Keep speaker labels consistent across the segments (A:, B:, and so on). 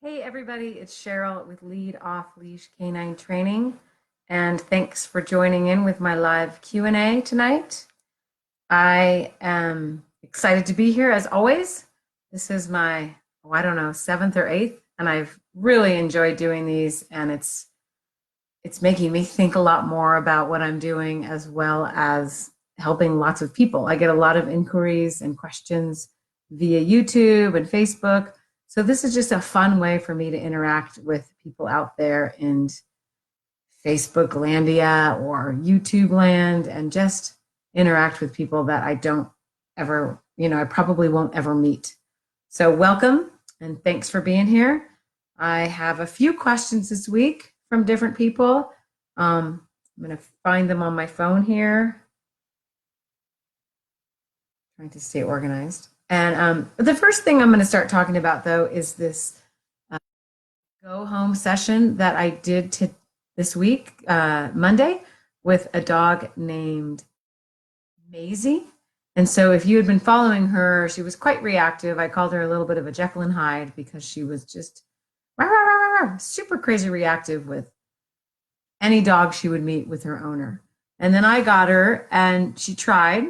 A: Hey everybody, it's Cheryl with Off Leash K9 Training, and thanks for joining in with my live Q&A tonight. I am excited to be here as always. This is my, I don't know, seventh or eighth, and I've really enjoyed doing these, and it's making me think a lot more about what I'm doing as well as helping lots of people. I get a lot of inquiries and questions via YouTube and Facebook. So this is just a fun way for me to interact with people out there in Facebook landia or YouTube land and just interact with people that I don't ever, I probably won't ever meet. So welcome and thanks for being here. I have a few questions this week from different people. I'm going to find them on my phone here. Trying to stay organized. And the first thing I'm going to start talking about, though, is this go home session that I did this week, Monday, with a dog named Maisie. And so if you had been following her, she was quite reactive. I called her a little bit of a Jekyll and Hyde because she was just rah, rah, rah, rah, super crazy reactive with any dog she would meet with her owner. And then I got her and she tried.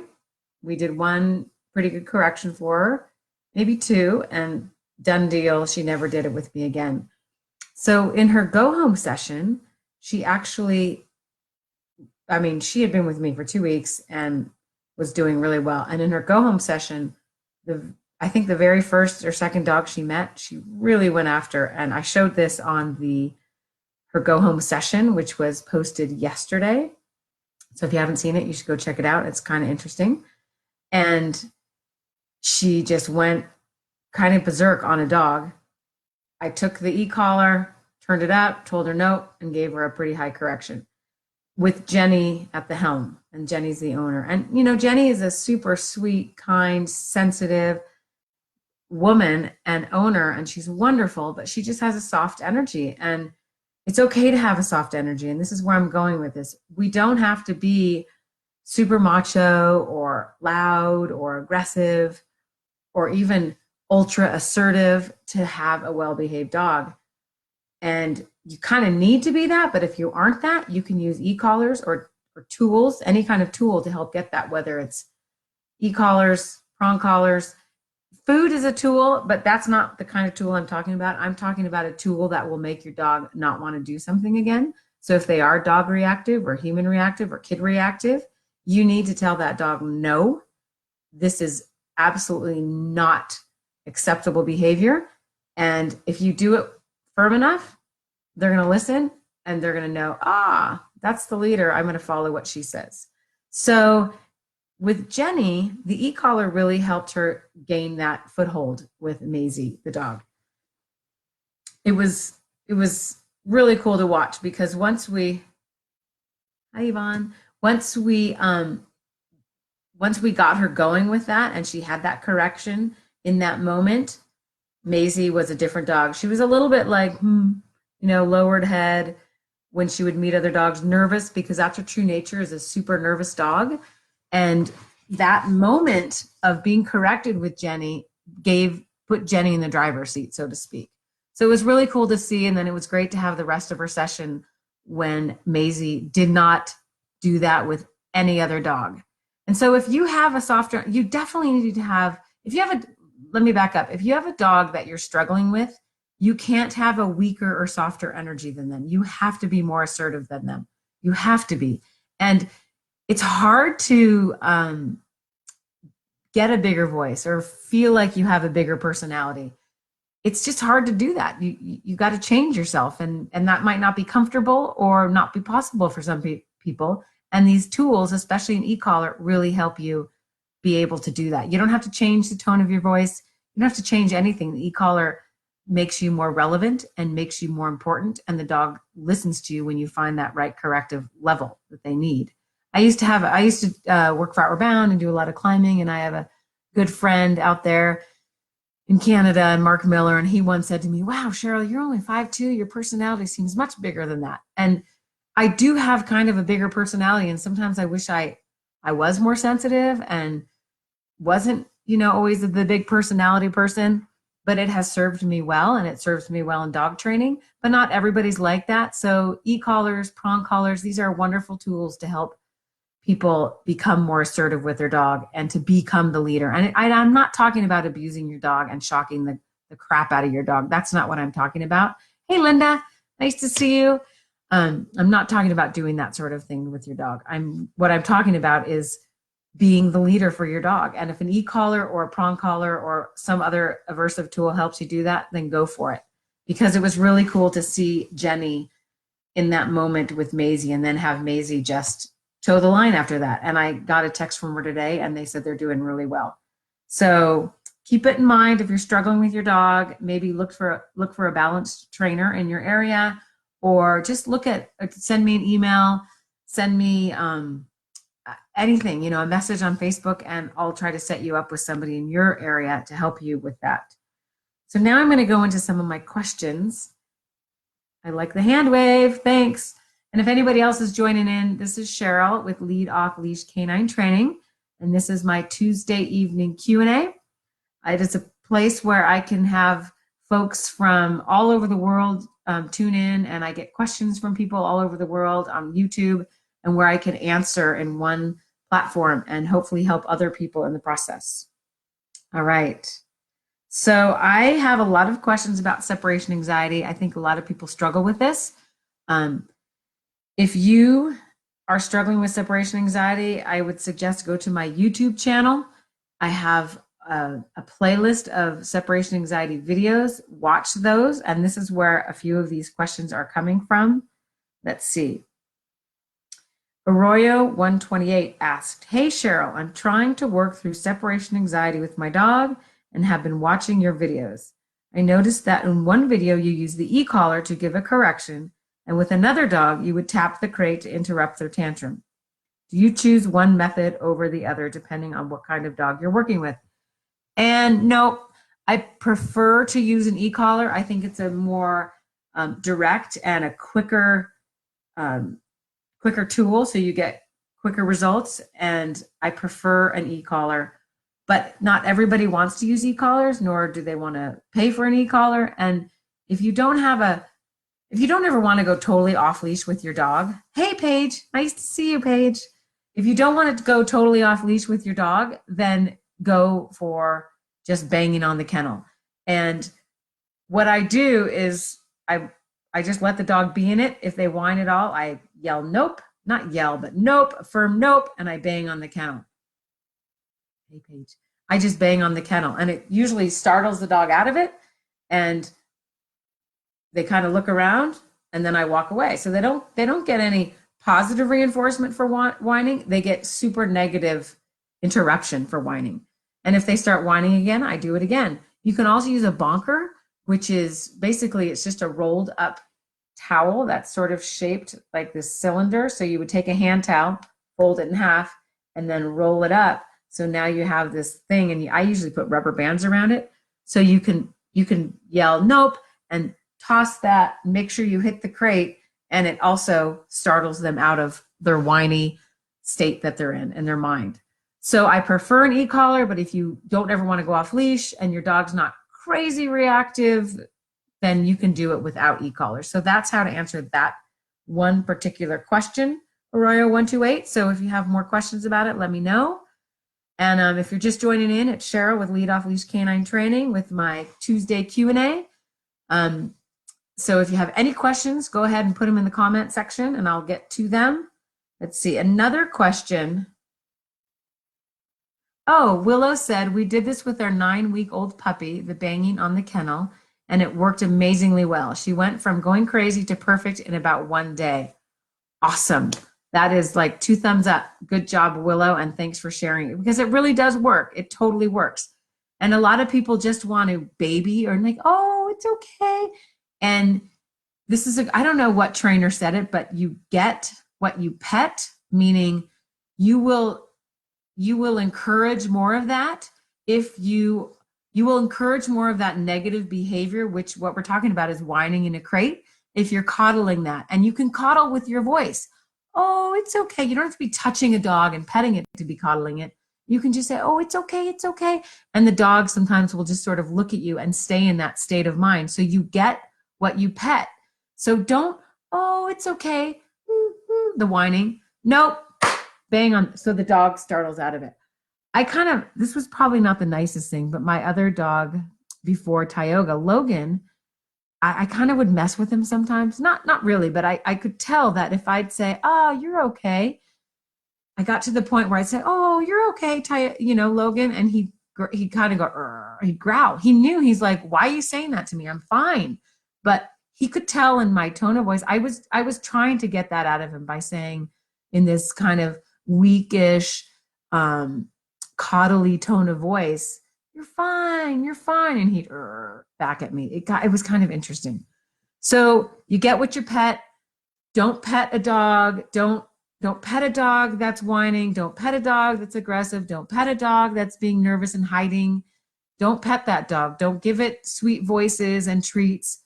A: We did one pretty good correction for her, maybe two, and done deal. She never did it with me again. So in her go home session, she actually, she had been with me for 2 weeks and was doing really well. And in her go home session, I think the very first or second dog she met, she really went after. And I showed this on her go home session, which was posted yesterday. So if you haven't seen it, you should go check it out. It's kind of interesting. And she just went kind of berserk on a dog. I took the e-collar, turned it up, told her no, and gave her a pretty high correction with Jenny at the helm. And Jenny's the owner. And, Jenny is a super sweet, kind, sensitive woman and owner, and she's wonderful, but she just has a soft energy. And it's okay to have a soft energy. And this is where I'm going with this. We don't have to be super macho or loud or aggressive or even ultra assertive to have a well-behaved dog. And you kind of need to be that, but if you aren't that, you can use e-collars or tools, any kind of tool to help get that, whether it's e-collars, prong collars. Food is a tool, but that's not the kind of tool I'm talking about. I'm talking about a tool that will make your dog not want to do something again. So if they are dog reactive or human reactive or kid reactive, you need to tell that dog, no, this is absolutely not acceptable behavior. And if you do it firm enough, they're going to listen and they're going to know, that's the leader. I'm going to follow what she says. So with Jenny, the e-collar really helped her gain that foothold with Maisie, the dog. It was really cool to watch because once we got her going with that and she had that correction in that moment, Maisie was a different dog. She was a little bit like, lowered head when she would meet other dogs, nervous because that's her true nature, is a super nervous dog. And that moment of being corrected with Jenny put Jenny in the driver's seat, so to speak. So it was really cool to see. And then it was great to have the rest of her session when Maisie did not do that with any other dog. And so if you have a softer, you definitely need to have, let me back up. If you have a dog that you're struggling with, you can't have a weaker or softer energy than them. You have to be more assertive than them. You have to be. And it's hard to get a bigger voice or feel like you have a bigger personality. It's just hard to do that. You got to change yourself, and that might not be comfortable or not be possible for some people. And these tools, especially an e-collar, really help you be able to do that. You don't have to change the tone of your voice. You don't have to change anything. The e-collar makes you more relevant and makes you more important, and the dog listens to you when you find that right corrective level that they need. I used to work for Outward Bound and do a lot of climbing, and I have a good friend out there in Canada, and Mark Miller, and he once said to me, wow, Cheryl, you're only 5'2", your personality seems much bigger than that. And I do have kind of a bigger personality, and sometimes I wish I was more sensitive and wasn't, always the big personality person. but it has served me well, and it serves me well in dog training, but not everybody's like that. So e-collars, prong collars, these are wonderful tools to help people become more assertive with their dog and to become the leader. And I'm not talking about abusing your dog and shocking the crap out of your dog. That's not what I'm talking about. Hey, Linda, nice to see you. I'm not talking about doing that sort of thing with your dog. What I'm talking about is being the leader for your dog. And if an e-collar or a prong collar or some other aversive tool helps you do that, then go for it. Because it was really cool to see Jenny in that moment with Maisie, and then have Maisie just toe the line after that. And I got a text from her today, and they said they're doing really well. So keep it in mind if you're struggling with your dog. Maybe look for a balanced trainer in your area, or just send me an email, send me anything, a message on Facebook, and I'll try to set you up with somebody in your area to help you with that. So now I'm going to go into some of my questions. I like the hand wave. Thanks. And if anybody else is joining in, this is Cheryl with Off Leash K9 Training, and this is my Tuesday evening Q&A. It is a place where I can have folks from all over the world tune in, and I get questions from people all over the world on YouTube, and where I can answer in one platform and hopefully help other people in the process. All right. So I have a lot of questions about separation anxiety. I think a lot of people struggle with this. If you are struggling with separation anxiety, I would suggest go to my YouTube channel. I have a playlist of separation anxiety videos. Watch those. And this is where a few of these questions are coming from. Let's see. Arroyo 128 asked, "Hey Cheryl, I'm trying to work through separation anxiety with my dog and have been watching your videos. I noticed that in one video you use the e-collar to give a correction, and with another dog you would tap the crate to interrupt their tantrum. Do you choose one method over the other depending on what kind of dog you're working with?" And no, I prefer to use an e-collar. I think it's a more direct and a quicker tool, so you get quicker results, and I prefer an e-collar. But not everybody wants to use e-collars, nor do they want to pay for an e-collar. And if you don't ever want to go totally off leash with your dog, hey Paige, nice to see you, Paige. If you don't want to go totally off leash with your dog, then go for just banging on the kennel. And what I do is I just let the dog be in it. If they whine at all, I yell nope, not yell, but nope, a firm nope, and I bang on the kennel. Hey Paige. I just bang on the kennel, and it usually startles the dog out of it, and they kind of look around, and then I walk away. So they don't get any positive reinforcement for whining. They get super negative interruption for whining. And if they start whining again, I do it again. You can also use a bonker, which is basically, it's just a rolled up towel that's sort of shaped like this cylinder. So you would take a hand towel, fold it in half, and then roll it up. So now you have this thing, and I usually put rubber bands around it. So you can yell nope and toss that, make sure you hit the crate, and it also startles them out of their whiny state that they're in their mind. So I prefer an e-collar, but if you don't ever want to go off leash and your dog's not crazy reactive, then you can do it without e-collars. So that's how to answer that one particular question, Arroyo 128. So if you have more questions about it, let me know. And if you're just joining in, it's Cheryl with Off Leash K9 Training with my Tuesday Q&A. So if you have any questions, go ahead and put them in the comment section and I'll get to them. Let's see, another question. Oh, Willow said, we did this with our 9-week-old puppy, the banging on the kennel, and it worked amazingly well. She went from going crazy to perfect in about 1 day. Awesome. That is like 2 thumbs up. Good job, Willow, and thanks for sharing it, because it really does work. It totally works. And a lot of people just want to baby or like, oh, it's okay. And this is, I don't know what trainer said it, but you get what you pet, meaning you will encourage more of that. If you will encourage more of that negative behavior, which what we're talking about is whining in a crate, if you're coddling that. And you can coddle with your voice. Oh, it's okay. You don't have to be touching a dog and petting it to be coddling it. you can just say, oh, it's okay, it's okay. And the dog sometimes will just sort of look at you and stay in that state of mind. So you get what you pet. So don't, oh, it's okay, the whining. Nope, bang on. So the dog startles out of it. This was probably not the nicest thing, but my other dog before Tioga, Logan, I kind of would mess with him sometimes. Not really, but I could tell that if I'd say, oh, you're okay. I got to the point where I'd say, oh, you're okay, Logan. And he'd kind of go, he'd growl. He knew, he's like, why are you saying that to me? I'm fine. But he could tell in my tone of voice, I was trying to get that out of him by saying in this kind of weakish, coddly tone of voice, you're fine. And he'd back at me. It was kind of interesting. So you get what your pet. Don't pet a dog. Don't pet a dog that's whining. Don't pet a dog that's aggressive. Don't pet a dog that's being nervous and hiding. Don't pet that dog. Don't give it sweet voices and treats.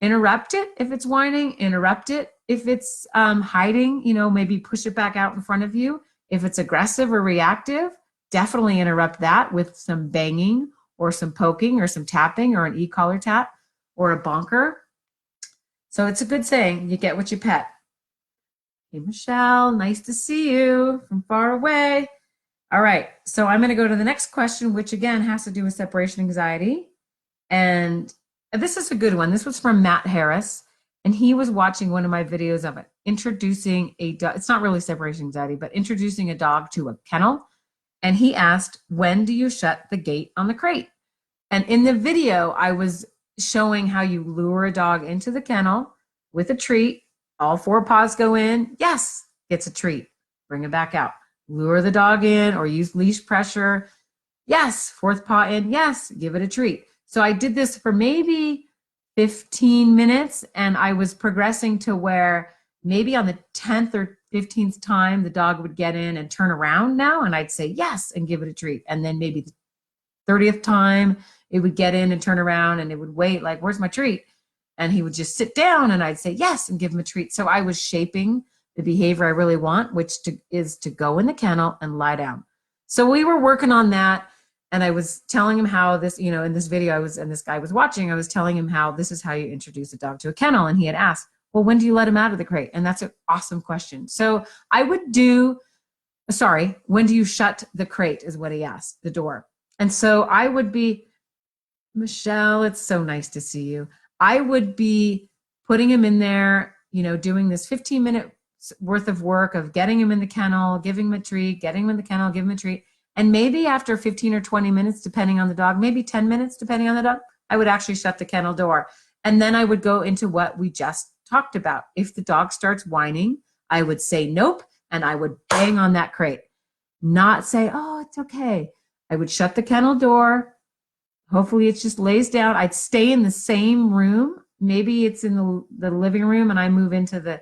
A: Interrupt it if it's whining. Interrupt it if it's hiding. Maybe push it back out in front of you. If it's aggressive or reactive, definitely interrupt that with some banging or some poking or some tapping or an e-collar tap or a bonker. So it's a good saying, you get what you pet. Hey, Michelle, nice to see you from far away. All right, so I'm going to go to the next question, which again has to do with separation anxiety. And this is a good one. This was from Matt Harris, and he was watching one of my videos of it, introducing a dog. It's not really separation anxiety, but introducing a dog to a kennel. And he asked, when do you shut the gate on the crate? And in the video, I was showing how you lure a dog into the kennel with a treat. All 4 paws go in. Yes, gets a treat. Bring it back out. Lure the dog in or use leash pressure. Yes, 4th paw in. Yes, give it a treat. So I did this for maybe 15 minutes, and I was progressing to where maybe on the 10th or 15th time, the dog would get in and turn around now, and I'd say yes and give it a treat. And then maybe the 30th time, it would get in and turn around, and it would wait like, where's my treat? And he would just sit down, and I'd say yes and give him a treat. So I was shaping the behavior I really want, which is to go in the kennel and lie down. So we were working on that. And I was telling him how this, in this video and this guy was watching, I was telling him how this is how you introduce a dog to a kennel. And he had asked, well, when do you let him out of the crate? And that's an awesome question. So I would when do you shut the crate is what he asked, the door. And so I would be, Michelle, it's so nice to see you. I would be putting him in there, doing this 15-minute worth of work of getting him in the kennel, giving him a treat, getting him in the kennel, giving him a treat. And maybe after 15 or 20 minutes, depending on the dog, maybe 10 minutes, depending on the dog, I would actually shut the kennel door. And then I would go into what we just talked about. If the dog starts whining, I would say nope, and I would bang on that crate. Not say, oh, it's okay. I would shut the kennel door. Hopefully it just lays down. I'd stay in the same room. Maybe it's in the living room and I move into the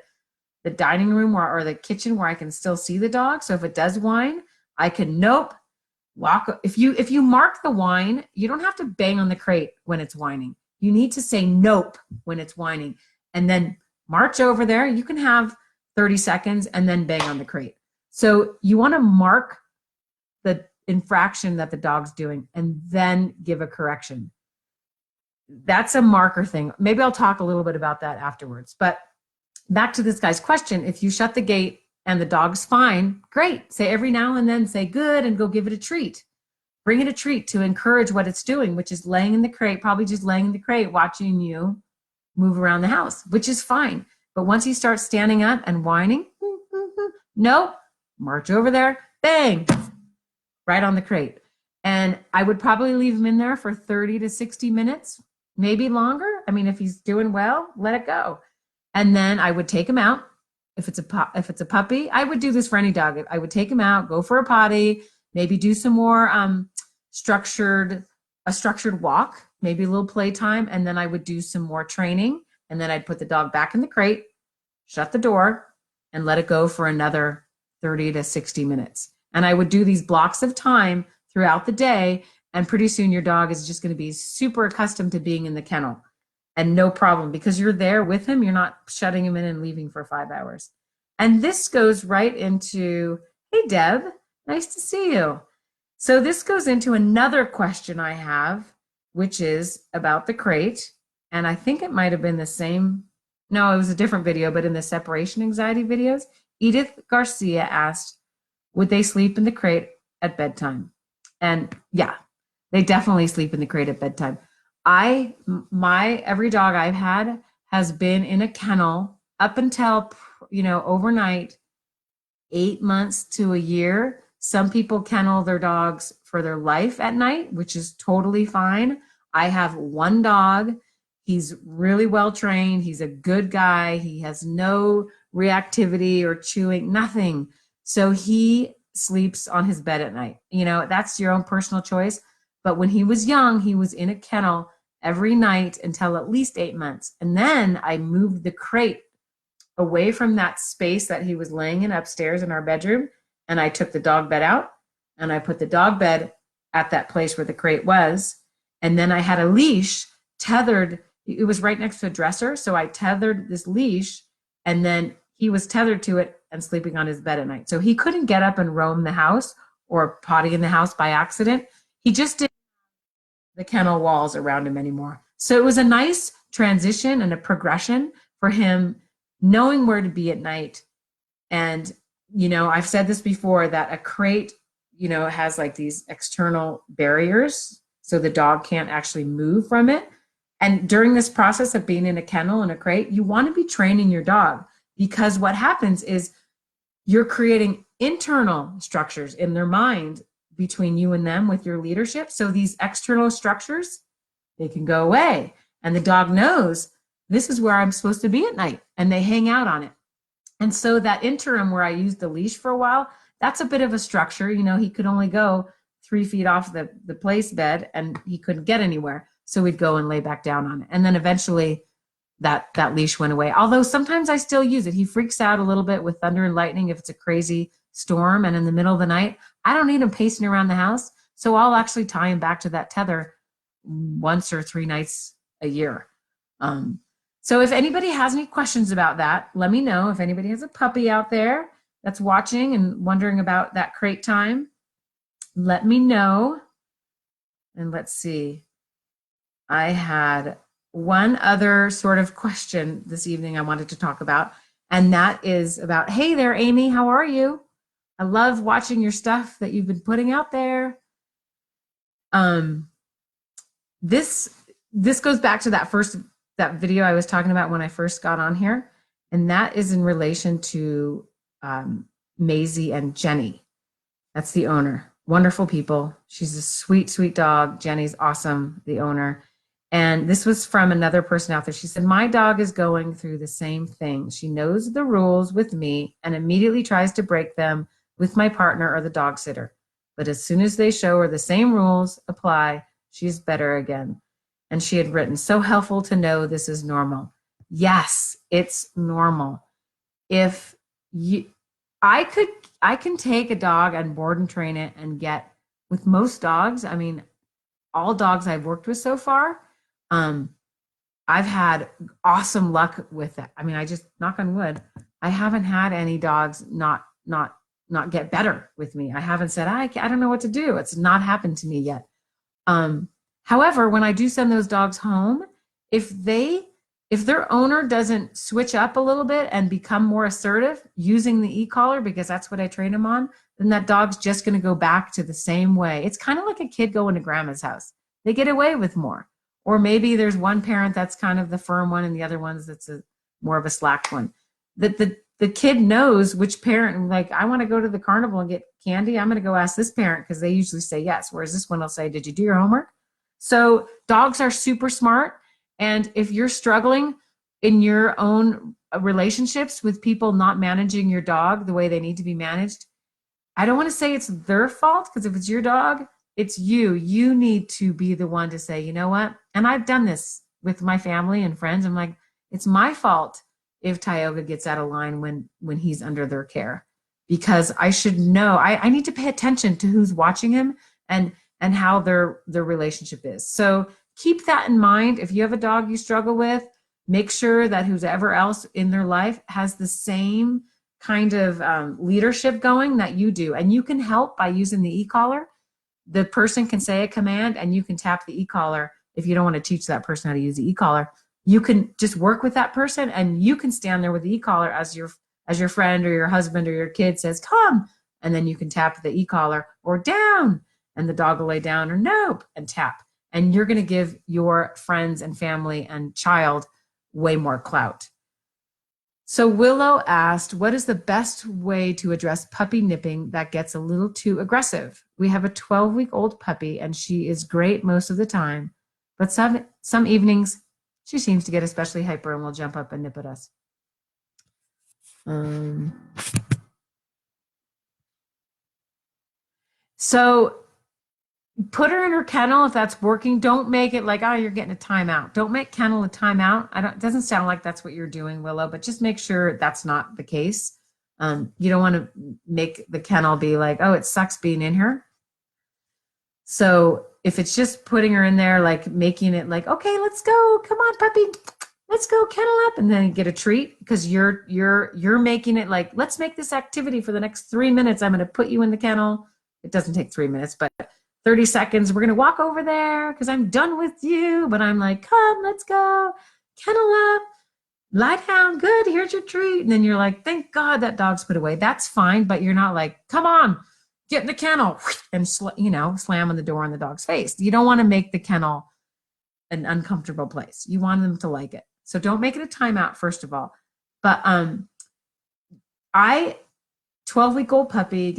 A: dining room or the kitchen where I can still see the dog. So if it does whine, I can nope. Walk. If you mark the whine, you don't have to bang on the crate when it's whining. You need to say nope when it's whining and then march over there. You can have 30 seconds and then bang on the crate. So you want to mark the infraction that the dog's doing and then give a correction. That's a marker thing. Maybe I'll talk a little bit about that afterwards. But back to this guy's question, if you shut the gate and the dog's fine, great. Say every now and then, say good, and go give it a treat. Bring it a treat to encourage what it's doing, which is laying in the crate, probably just laying in the crate, watching you move around the house, which is fine. But once he starts standing up and whining, nope, march over there, bang, right on the crate. And I would probably leave him in there for 30 to 60 minutes, maybe longer. I mean, if he's doing well, let it go. And then I would take him out. If it's a puppy, I would do this for any dog. I would take him out, go for a potty, maybe do some more structured walk, maybe a little playtime, and then I would do some more training, and then I'd put the dog back in the crate, shut the door, and let it go for another 30 to 60 minutes. And I would do these blocks of time throughout the day, and pretty soon your dog is just going to be super accustomed to being in the kennel. And no problem, because you're there with him. You're not shutting him in and leaving for 5 hours. And this goes right into, hey, Deb, Nice to see you. So this goes into another question I have, which is about the crate. And I think it might have been the same. No, it was a different video, but in the separation anxiety videos, Edith Garcia asked, would they sleep in the crate at bedtime? And yeah, they definitely sleep in the crate at bedtime. Every dog I've had has been in a kennel up until, overnight, 8 months to a year. Some people kennel their dogs for their life at night, which is totally fine. I have one dog. He's really well trained. He's a good guy. He has no reactivity or chewing, nothing. So he sleeps on his bed at night. That's your own personal choice. But when he was young, he was in a kennel every night until at least 8 months. And then I moved the crate away from that space that he was laying in upstairs in our bedroom. And I took the dog bed out and I put the dog bed at that place where the crate was. And then I had a leash tethered. It was right next to a dresser. So I tethered this leash and then he was tethered to it and sleeping on his bed at night. So he couldn't get up and roam the house or potty in the house by accident. He just didn't have the kennel walls around him anymore. So it was a nice transition and a progression for him knowing where to be at night. And, I've said this before that a crate, has like these external barriers so the dog can't actually move from it. And during this process of being in a kennel and a crate, you want to be training your dog, because what happens is you're creating internal structures in their mind between you and them with your leadership. So these external structures, they can go away. And the dog knows this is where I'm supposed to be at night, and they hang out on it. And so that interim where I used the leash for a while, that's a bit of a structure. He could only go 3 feet off the place bed and he couldn't get anywhere. So we'd go and lay back down on it. And then eventually that leash went away. Although sometimes I still use it. He freaks out a little bit with thunder and lightning if it's a crazy storm and in the middle of the night. I don't need him pacing around the house. So I'll actually tie him back to that tether once or 3 nights a year. So if anybody has any questions about that, let me know. If anybody has a puppy out there that's watching and wondering about that crate time, let me know. And let's see. I had one other sort of question this evening I wanted to talk about, and that is about, hey there, Amy, how are you? I love watching your stuff that you've been putting out there. This goes back to that video I was talking about when I first got on here, and that is in relation to Maisie and Jenny. That's the owner. Wonderful people. She's a sweet, sweet dog. Jenny's awesome, the owner. And this was from another person out there. She said, my dog is going through the same thing. She knows the rules with me and immediately tries to break them with my partner or the dog sitter. But as soon as they show her the same rules apply, she's better again. And she had written, so helpful to know this is normal. Yes, it's normal. If I can take a dog and board and train it and get, with most dogs, I mean, all dogs I've worked with so far, I've had awesome luck with it. I mean, I just, knock on wood, I haven't had any dogs not get better with me. I haven't said, I don't know what to do. It's not happened to me yet. However, when I do send those dogs home, if their owner doesn't switch up a little bit and become more assertive using the e-collar, because that's what I train them on, then that dog's just going to go back to the same way. It's kind of like a kid going to grandma's house. They get away with more. Or maybe there's one parent that's kind of the firm one and the other one's that's more of a slack one. The kid knows which parent, like, I want to go to the carnival and get candy. I'm going to go ask this parent because they usually say yes. Whereas this one will say, did you do your homework? So dogs are super smart. And if you're struggling in your own relationships with people not managing your dog the way they need to be managed, I don't want to say it's their fault, because if it's your dog, it's you. You need to be the one to say, you know what? And I've done this with my family and friends. I'm like, it's my fault if Tioga gets out of line when he's under their care, because I should know. I need to pay attention to who's watching him and how their relationship is. So keep that in mind. If you have a dog you struggle with, make sure that whoever else in their life has the same kind of leadership going that you do. And you can help by using the e-collar. The person can say a command and you can tap the e-collar. If you don't want to teach that person how to use the e-collar, you can just work with that person, and you can stand there with the e-collar as your friend or your husband or your kid says, come, and then you can tap the e-collar, or down, and the dog will lay down, or nope, and tap. And you're going to give your friends and family and child way more clout. So Willow asked, what is the best way to address puppy nipping that gets a little too aggressive? We have a 12-week-old puppy, and she is great most of the time, but some evenings she seems to get especially hyper and will jump up and nip at us. So put her in her kennel if that's working. Don't make it like, oh, you're getting a timeout. Don't make kennel a timeout. It doesn't sound like that's what you're doing, Willow, but just make sure that's not the case. You don't want to make the kennel be like, oh, it sucks being in here. So if it's just putting her in there, like making it like, okay, let's go, come on, puppy, let's go kennel up, and then get a treat, because you're making it like, let's make this activity for the next 3 minutes. I'm going to put you in the kennel. It doesn't take 3 minutes, but 30 seconds. We're going to walk over there because I'm done with you. But I'm like, come, let's go, kennel up, lie down, good, here's your treat. And then you're like, thank God that dog's put away. That's fine, but you're not like, come on, get in the kennel, and slam on the door in the dog's face. You don't want to make the kennel an uncomfortable place. You want them to like it. So don't make it a timeout, first of all. But 12-week-old puppy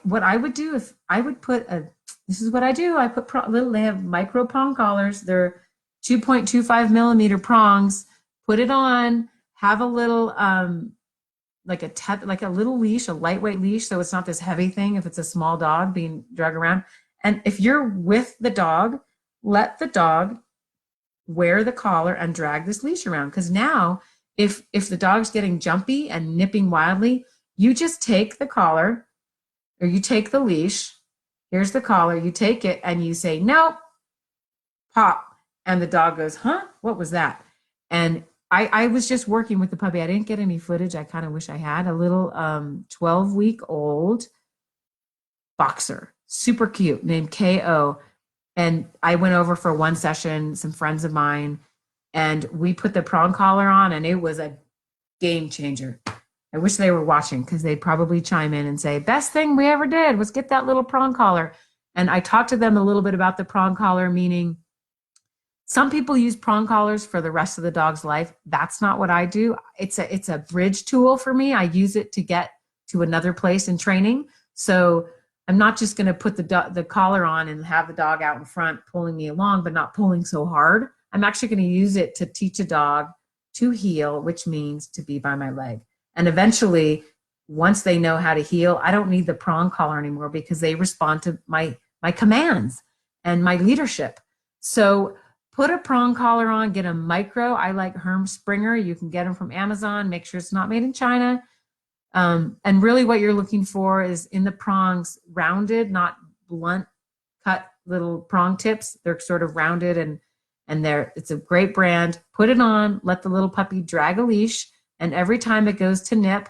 A: what I would do if I would put this is what I do. I put they have micro prong collars. They're 2.25 millimeter prongs. Put it on, have a little, like a little leash, a lightweight leash. So it's not this heavy thing if it's a small dog being dragged around. And if you're with the dog, let the dog wear the collar and drag this leash around. Because now if the dog's getting jumpy and nipping wildly, you just take the collar, or you take the leash. Here's the collar. You take it and you say, no, pop. And the dog goes, huh? What was that? And I was just working with the puppy. I didn't get any footage. I kind of wish I had. A little 12-week-old boxer, super cute, named K.O. And I went over for one session, some friends of mine, and we put the prong collar on, and it was a game changer. I wish they were watching, because they'd probably chime in and say, best thing we ever did was get that little prong collar. And I talked to them a little bit about the prong collar, meaning some people use prong collars for the rest of the dog's life. That's not what I do. It's a bridge tool for me. I use it to get to another place in training. So I'm not just going to put the collar on and have the dog out in front pulling me along, but not pulling so hard. I'm actually going to use it to teach a dog to heel, which means to be by my leg. And eventually, once they know how to heel, I don't need the prong collar anymore, because they respond to my commands and my leadership. So put a prong collar on, get a micro. I like Herm Springer. You can get them from Amazon. Make sure it's not made in China. And really what you're looking for is in the prongs, rounded, not blunt cut little prong tips. They're sort of rounded, and it's a great brand. Put it on, let the little puppy drag a leash. And every time it goes to nip,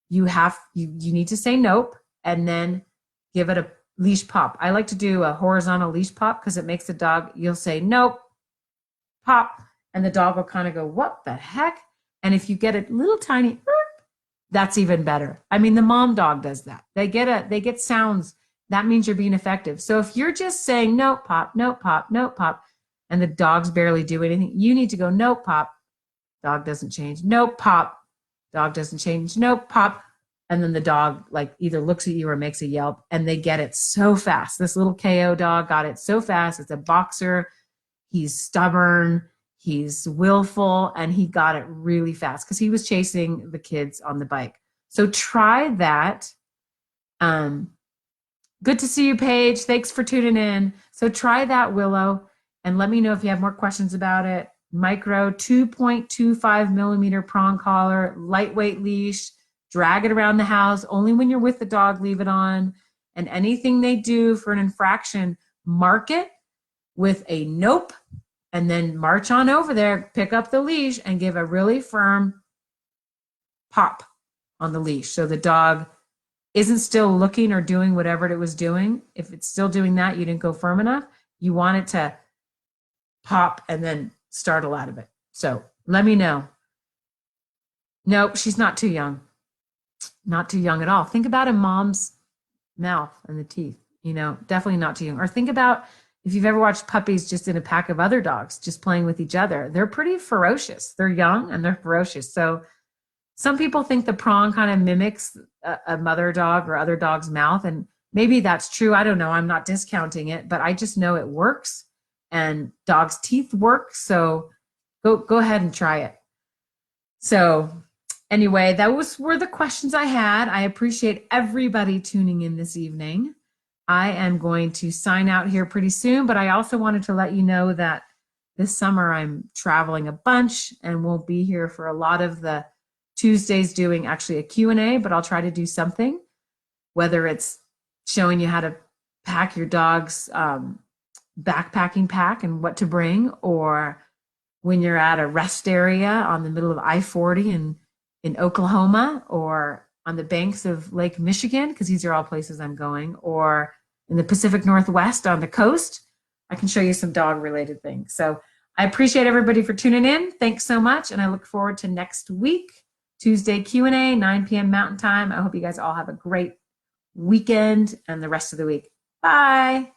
A: you need to say nope, and then give it a leash pop. I like to do a horizontal leash pop, because it makes the dog, you'll say nope, pop, and the dog will kind of go, what the heck? And if you get a little tiny, that's even better. I mean, the mom dog does that. They get sounds. That means you're being effective. So if you're just saying nope, pop, nope, pop, nope, pop, and the dogs barely do anything, you need to go nope, pop. Dog doesn't change. Nope, pop. Dog doesn't change. Nope, pop. And then the dog like either looks at you or makes a yelp, and they get it so fast. This little KO dog got it so fast. It's a boxer. He's stubborn. He's willful, and he got it really fast because he was chasing the kids on the bike. So try that. Good to see you, Paige. Thanks for tuning in. So try that, Willow, and let me know if you have more questions about it. Micro 2.25 millimeter prong collar, lightweight leash, drag it around the house. Only when you're with the dog, leave it on. And anything they do for an infraction, mark it with a nope, and then march on over there, pick up the leash, and give a really firm pop. on the leash. So the dog isn't still looking or doing whatever it was doing. If it's still doing that, you didn't go firm enough. You want it to pop and then startle out of it. So let me know. Nope, she's not too young. Not too young at all. Think about a mom's mouth and the teeth, definitely not too young. Or think about if you've ever watched puppies just in a pack of other dogs, just playing with each other. They're pretty ferocious. They're young and they're ferocious. So some people think the prong kind of mimics a mother dog or other dog's mouth. And maybe that's true. I don't know. I'm not discounting it, but I just know it works and dogs' teeth work. So go ahead and try it. So anyway, those were the questions I had. I appreciate everybody tuning in this evening. I am going to sign out here pretty soon, but I also wanted to let you know that this summer I'm traveling a bunch and won't be here for a lot of the Tuesdays doing actually a Q&A, but I'll try to do something, whether it's showing you how to pack your dog's backpacking pack and what to bring, or when you're at a rest area on the middle of I-40 in Oklahoma, or on the banks of Lake Michigan, because these are all places I'm going, or in the Pacific Northwest on the coast. I can show you some dog related things. So I appreciate everybody for tuning in. Thanks so much. And I look forward to next week, Tuesday Q&A, 9 p.m. Mountain Time. I hope you guys all have a great weekend and the rest of the week. Bye.